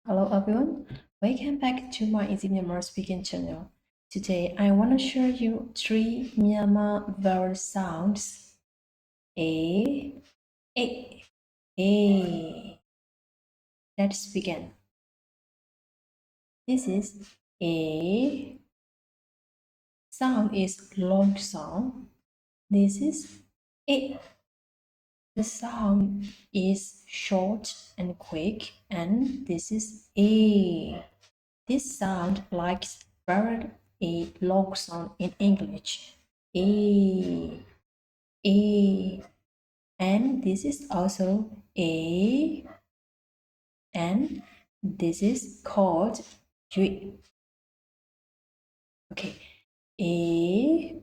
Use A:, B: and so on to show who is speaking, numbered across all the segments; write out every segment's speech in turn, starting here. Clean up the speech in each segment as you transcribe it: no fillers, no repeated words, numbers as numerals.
A: Hello everyone, welcome back to my Easy Myanmar speaking channel. Today I want to show you 3 Myanmar vowel sounds. A. Let's begin. This is A. Sound is long sound. This is A. The sound is short and quick, and this is A. This sound likes very a long sound in English. A. And this is also A. And this is called Yui. Okay. A.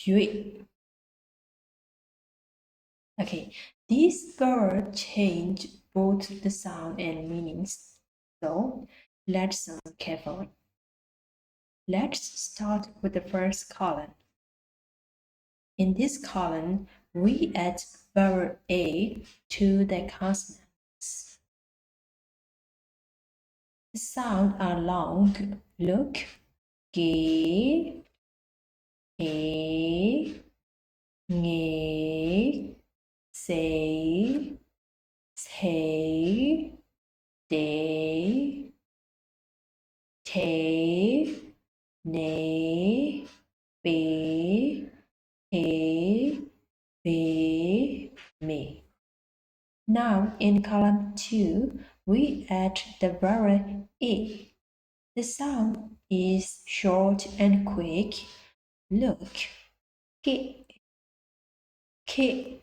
A: Yui. Okay, these words change both the sound and meanings. So let's listen carefully. Let's start with the first column. In this column, we add vowel A to the consonants. The sounds are long. Look. Ge, e, nge, say, say, de, te, ne, be, he, be, me. Now in column 2, we add the vowel E. The sound is short and quick. Look. Ke, ke,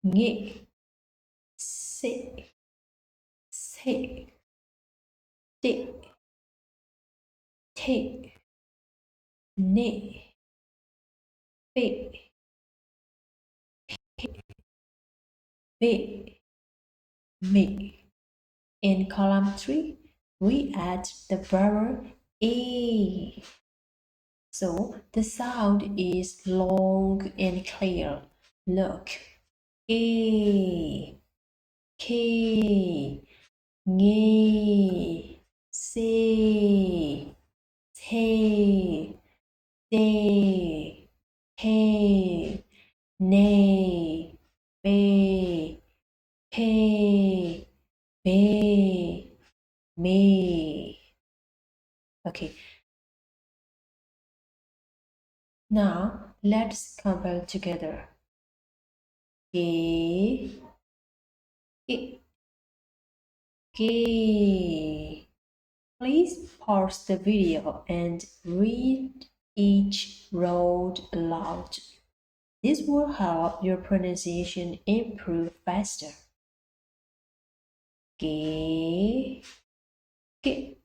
A: nge, se, se, de, te, ne, be, me. In column 3, we add the vowel A. So the sound is long and clear. Look. A, ke, nge, se, te, de, he, ne, be, he, be, me. Okay. Now let's compile together. Ge, ge. Please pause the video and read each word aloud. This will help your pronunciation improve faster. Ge, ge,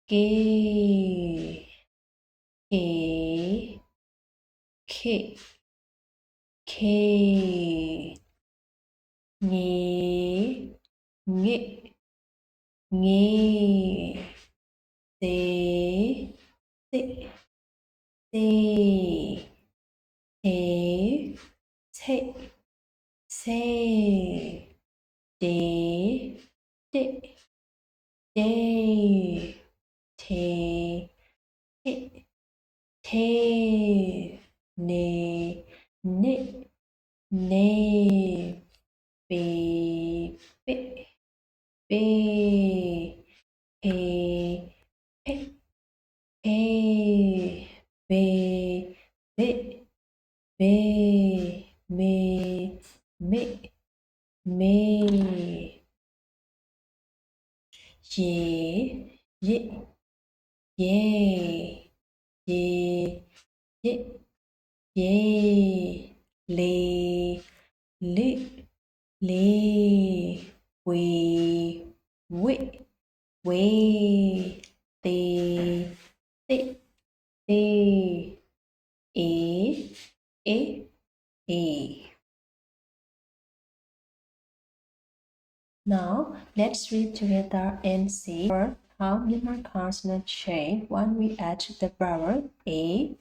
A: ge, ke, ke, ke, nge, nge, nge, se, se, se, te, te, se, de, de, de, te, te, te, ne, ne, ne, be, be, be, he, he, he, be, be, be, me, ye, ye, le, we, te, e. Now let's read together and see how Myanmar consonants change when we add the vowel A.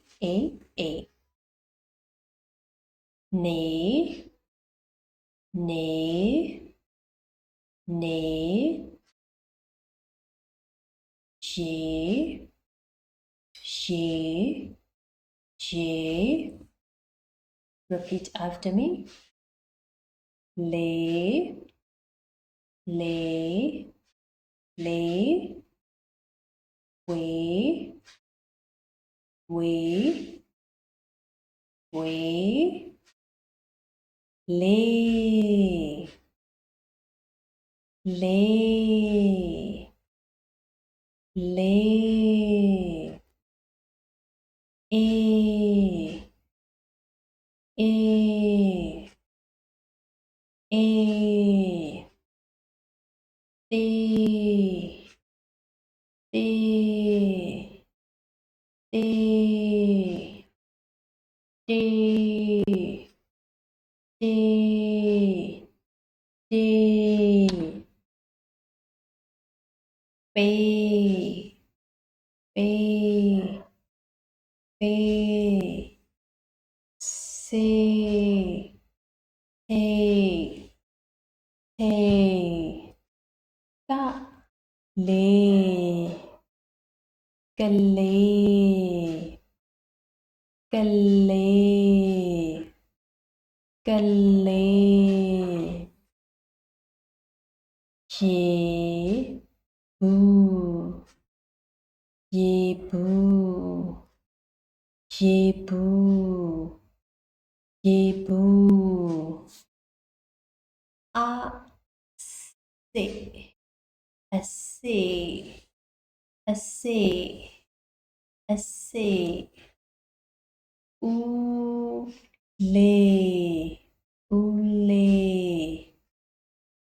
A: ne, ne, ne, she, she, she. Repeat after me. Le, le, le, we, lay, lay, lay, a, a, a, a, a, a, a, D, D, B, B, B, C, A, A, Ca, Lê, Cà lê, Cà lê, Cà lê, Dê, Bu, Dê Bu, Dê Bu, Dê Bu, A, C, A, C, A, C, A, C, U, lê, U, lê,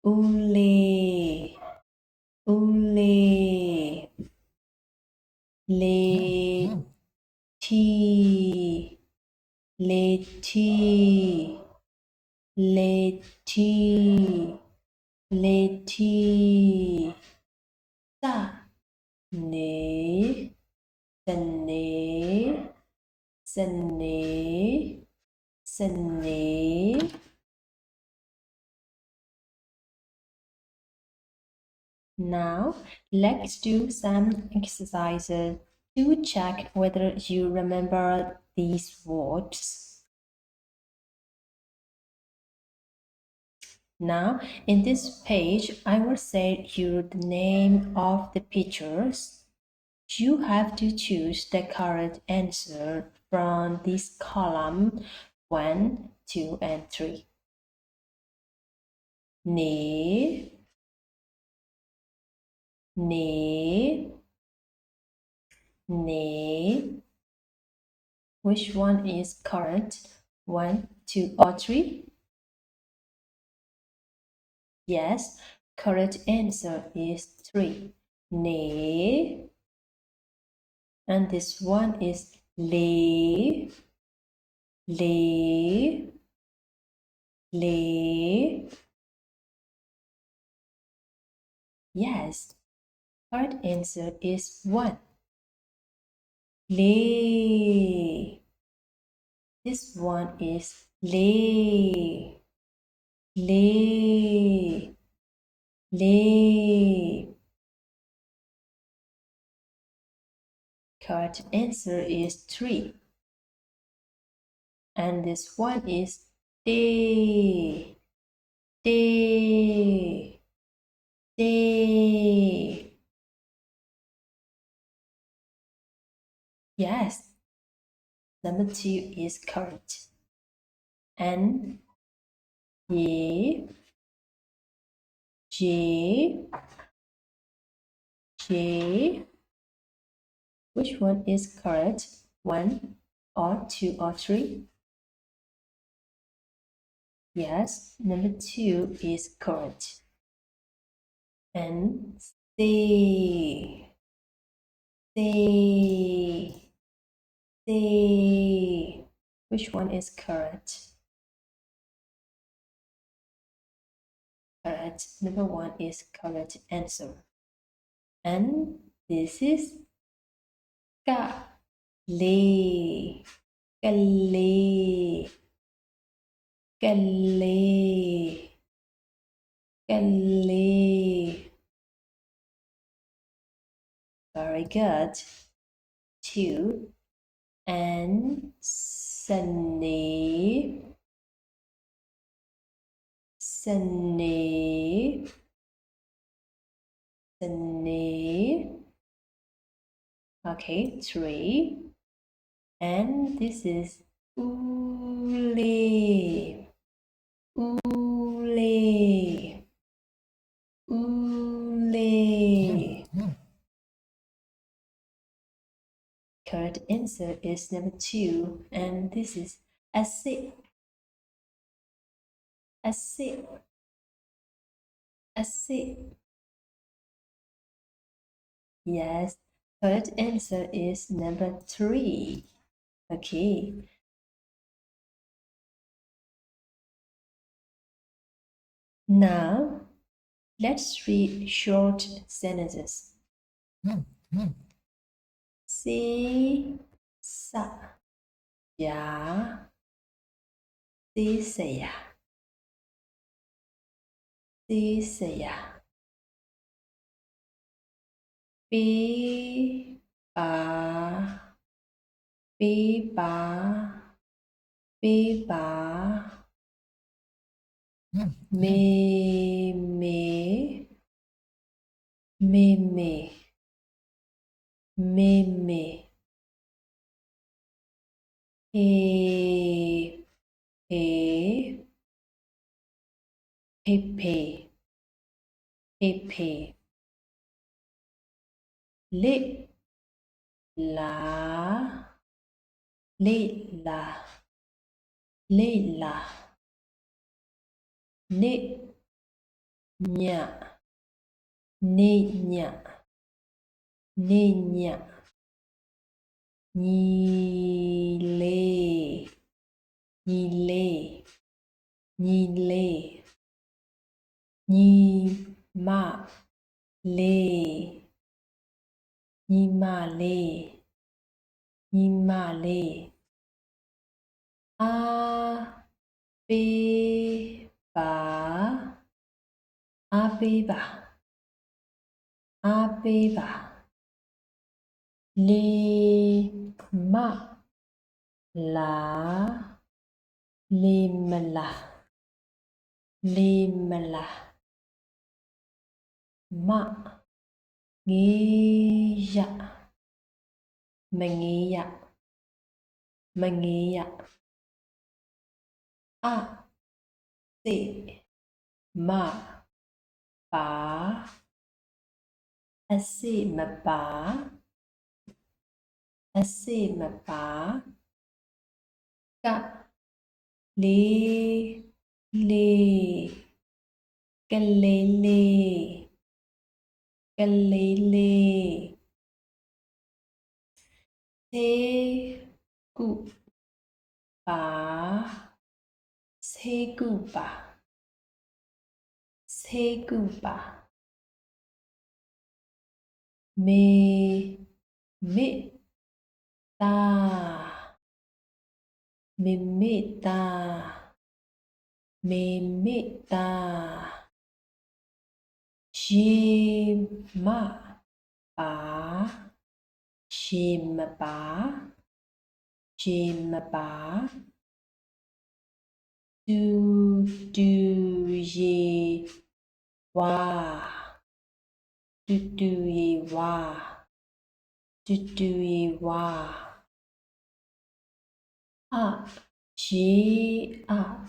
A: U, lê, U, lê, lê, T, lê, T, lê, T, lê, T, ta, nê, sân nê, sân nê, sân nê. Now, let's do some exercises to check whether you remember these words. Now, in this page, I will say you the name of the pictures. You have to choose the correct answer from this column 1, 2, and 3. Ne, ne, ne. Which one is correct? 1, 2, or 3? Yes, correct answer is 3. Ne. And this one is le, le, le. Yes, correct answer is 1. Le. This one is le, le, le. Correct answer is 3. And this one is de, de, de. Yes, number 2 is correct. And J, J, J. Which one is correct? 1 or 2 or 3? Yes, number 2 is correct. And C, C, C. Which one is correct? Correct. Number 1 is correct answer. And this is Ca, lê, Ca, lê. Kale. Kale. Very good. 2. And Sunny. Sunny. Sunny. Okay, 3. And this is Ule. Ule. Ule. Correct answer is number 2, and this is acid. Acid. Acid. Yes, correct answer is number 3. Okay. Now, let's read short sentences. Si, sa, ya, si, saya. Si, saya. Bi, ba, bi, ba, bi, ba. Me, me, me, me, me, me. He, he, pe, pe. Li, la, li, la, li, la. Ni, nya, ni, nya, ni, nya. Ni, le, ni, le, ni, le. Ni, ma, le. Ni, ma, le. Ni, ma, le. A, be, ba. A, be, ba. A, be, ba. Le, ma, la. Le, ma, la. Le, ma, la. Ma, nghe, ya. Ma, nghe, ya. Ma, nghe, ya. A, se, ma, ba. A, se, ma, ba. A, se, ma, ba. Ka, le, le. Ka, le, le. Ka, le, le. Se, gu, ba. Se, gu, ba. Se, gu, ba. Me, me, ta. Me, me, ta. Me, me, ta. She, ma, ba. She, ma, ba. She, ma, ba. Do, ye, wa. Do, ye, wa. Do, ye, wa. A, she, a,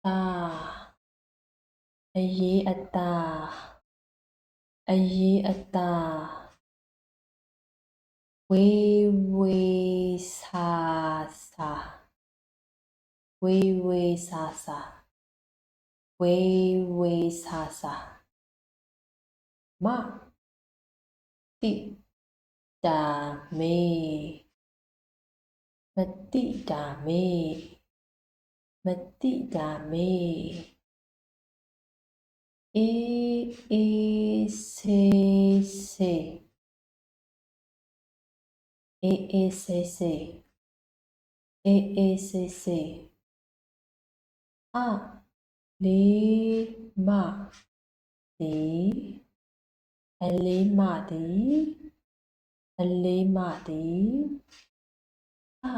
A: ta. A, ye, a, ta. A, ye, a, ta. We, sa, sa. We, sa, sa. We, sa, sa. Ma, ti, da, me. Ma, ti, da, me. Ma, ti, da, me. E, se, se. E, se, se. E, se, se. A lê ma tí a lê ma tí a lê ma tí A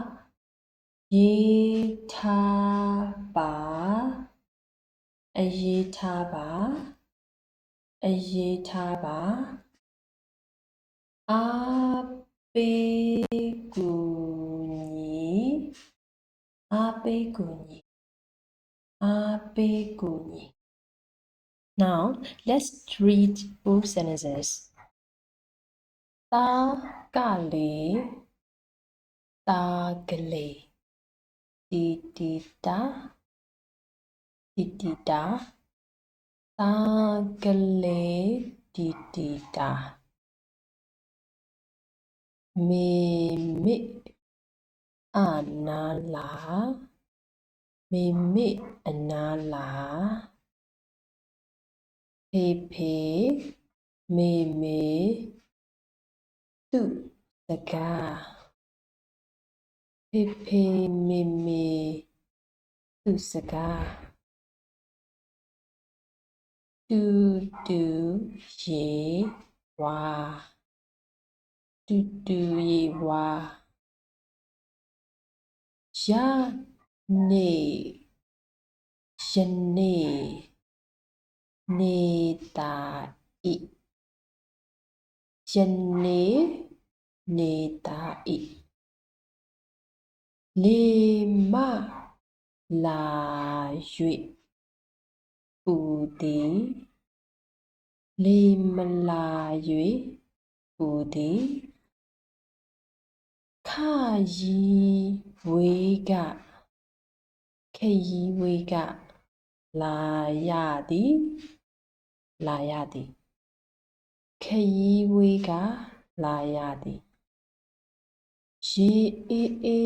A: yê tha bà a yê tha bà a yê tha bà A bê cù nhí A bê cù nhí A bê cù nhí. Now let's read both sentences. Ta ka lê ta ka lê ti ti ta ti ti ta ta ka lê ti ti ta me me a na la me me a na la pe pe me me tu sà ca pe pe me me tu sà ca tu tu ye wa tu tu ye wa ya ne ta i ne ta i le ma la yue bù tí le ma la yue bù tí kha yi wei ga khê yi wei ga la ya tí khê yi wei ga la ya tí ye e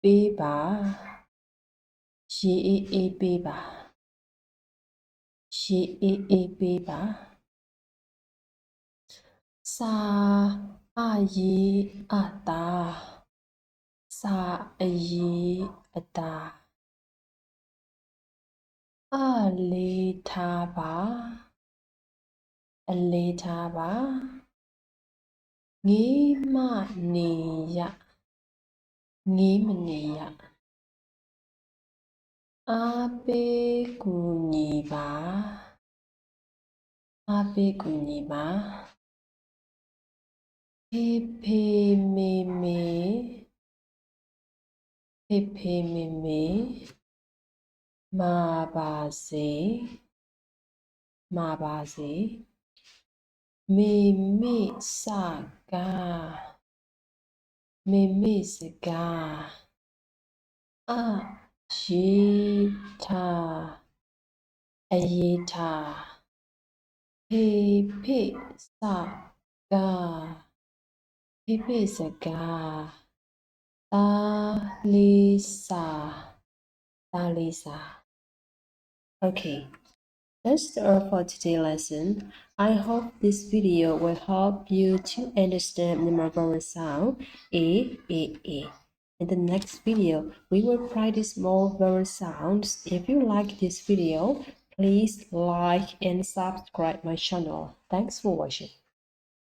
A: bê bà ye e bê bà ye e bê bà sa a ye a ta sa a ye a ta a lê tha bà a lê tha bà nghĩ mà nì ya nghĩ mà nì ya a bê cù nhì bà a bê cù nhì bà pe pe me me pe pe me me ma ba se me me sa ga me me sa ga a ye ta a ye ta pe pe sa ga pe pe sa ga ta li sa ta li sa. Okay, that's all for today's lesson. I hope this video will help you to understand the vowel sound A. In the next video, we will practice more vowel sounds. If you like this video, please like and subscribe my channel. Thanks for watching.